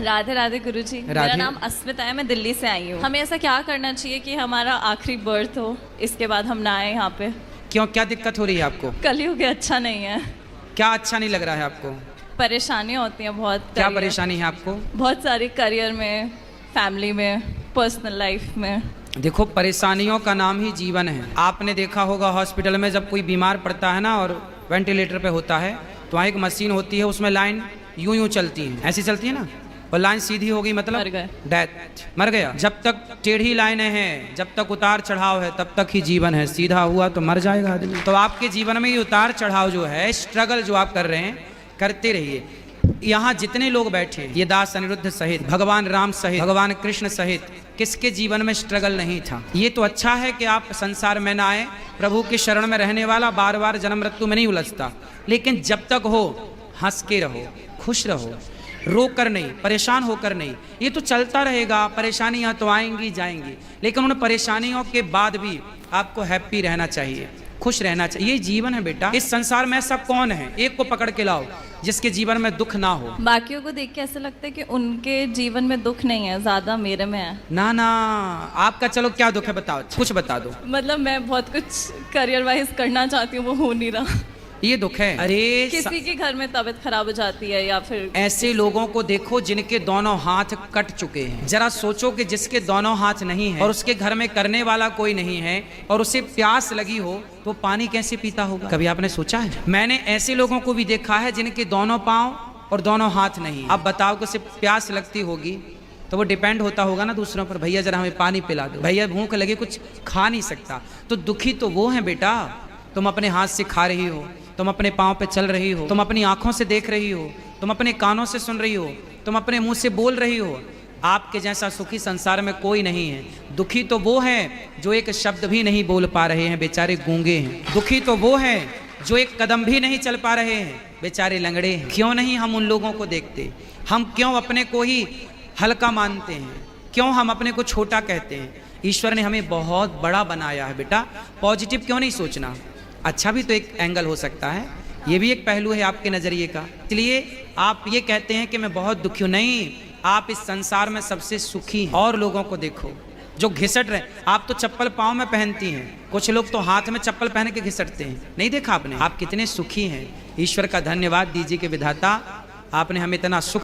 राधे राधे गुरुजी। मेरा नाम अस्मिता है, मैं दिल्ली से आई हूँ। हमें ऐसा क्या करना चाहिए कि हमारा आखिरी बर्थ हो, इसके बाद हम ना आए यहाँ पे? क्यों, क्या दिक्कत हो रही है आपको? कलयुग अच्छा नहीं है। क्या अच्छा नहीं लग रहा है आपको? परेशानियाँ होती हैं बहुत। क्या परेशानी है आपको? बहुत सारी, करियर में, फैमिली में, पर्सनल लाइफ में। देखो, परेशानियों का नाम ही जीवन है। आपने देखा होगा हॉस्पिटल में जब कोई बीमार पड़ता है ना और वेंटिलेटर पे होता है तो वहाँ एक मशीन होती है, उसमें लाइन यूं यूं चलती है, ऐसी चलती है ना, और लाइन सीधी होगी मतलब डेथ, मर गया। जब तक टेढ़ी लाइनें हैं, जब तक उतार चढ़ाव है, तब तक ही जीवन है। सीधा हुआ तो मर जाएगा आदमी। तो आपके जीवन में ये उतार चढ़ाव जो है, स्ट्रगल जो आप कर रहे हैं, करते रहिए। यहाँ जितने लोग बैठे हैं, ये दास अनिरुद्ध सहित, भगवान राम सहित, भगवान कृष्ण सहित, किसके जीवन में स्ट्रगल नहीं था? ये तो अच्छा है कि आप संसार में ना आए, प्रभु के शरण में रहने वाला बार बार जन्म मृत्यु में नहीं उलझता। लेकिन जब तक हो, हंस के रहो, खुश रहो, रो कर नहीं, परेशान होकर नहीं। ये तो चलता रहेगा, परेशानियां तो आएंगी जाएंगी, लेकिन उन परेशानियों के बाद भी आपको हैप्पी रहना चाहिए, खुश रहना चाहिए। ये जीवन है बेटा। इस संसार में ऐसा कौन है, एक को पकड़ के लाओ जिसके जीवन में दुख ना हो। बाकियों को देख के ऐसा लगता है कि उनके जीवन में दुख नहीं है, ज्यादा मेरे में है। ना ना, आपका चलो क्या दुख है बताओ, कुछ बता दो। मतलब मैं बहुत कुछ करियर वाइज करना चाहती हूँ, वो हो नहीं रहा। ये दुख है। अरे किसी के घर में तबीयत खराब हो जाती है, या फिर ऐसे लोगों को देखो जिनके दोनों हाथ कट चुके हैं। जरा सोचो कि जिसके दोनों हाथ नहीं है और उसके घर में करने वाला कोई नहीं है और उसे प्यास लगी हो तो पानी कैसे पीता होगा? कभी आपने सोचा है? मैंने ऐसे लोगों को भी देखा है जिनके दोनों पांव और दोनों हाथ नहीं। अब बताओ कि उसे प्यास लगती होगी तो वो डिपेंड होता होगा ना दूसरों पर, भैया जरा हमें पानी पिला दो, भैया भूख लगे, कुछ खा नहीं सकता। तो दुखी तो वो है बेटा। तुम अपने हाथ से खा रही हो, तुम अपने पाँव पे चल रही हो, तुम अपनी आंखों से देख रही हो, तुम अपने कानों से सुन रही हो, तुम अपने मुंह से बोल रही हो। आपके जैसा सुखी संसार में कोई नहीं है। दुखी तो वो है जो एक शब्द भी नहीं बोल पा रहे हैं, बेचारे गूंगे हैं। दुखी तो वो है जो एक कदम भी नहीं चल पा रहे हैं, बेचारे लंगड़े हैं। क्यों नहीं हम उन लोगों को देखते? हम क्यों अपने को ही हल्का मानते हैं? क्यों हम अपने को छोटा कहते हैं? ईश्वर ने हमें बहुत बड़ा बनाया है बेटा। पॉजिटिव क्यों नहीं सोचना? अच्छा भी तो एक एंगल हो सकता है, ये भी एक पहलू है आपके नजरिए का। इसलिए आप ये कहते हैं कि मैं बहुत दुखी हूं। नहीं, आप इस संसार में सबसे सुखी हैं। और लोगों को देखो जो घिसट रहे। आप तो चप्पल पाँव में पहनती हैं, कुछ लोग तो हाथ में चप्पल पहन के घिसटते हैं। नहीं देखा आपने? आप कितने सुखी हैं। ईश्वर का धन्यवाद दीजिए कि विधाता आपने हमें इतना सुख